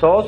100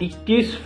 21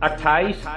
28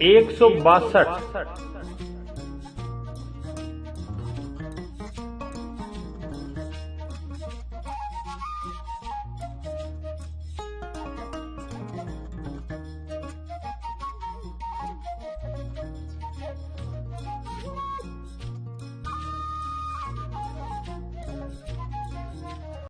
162۔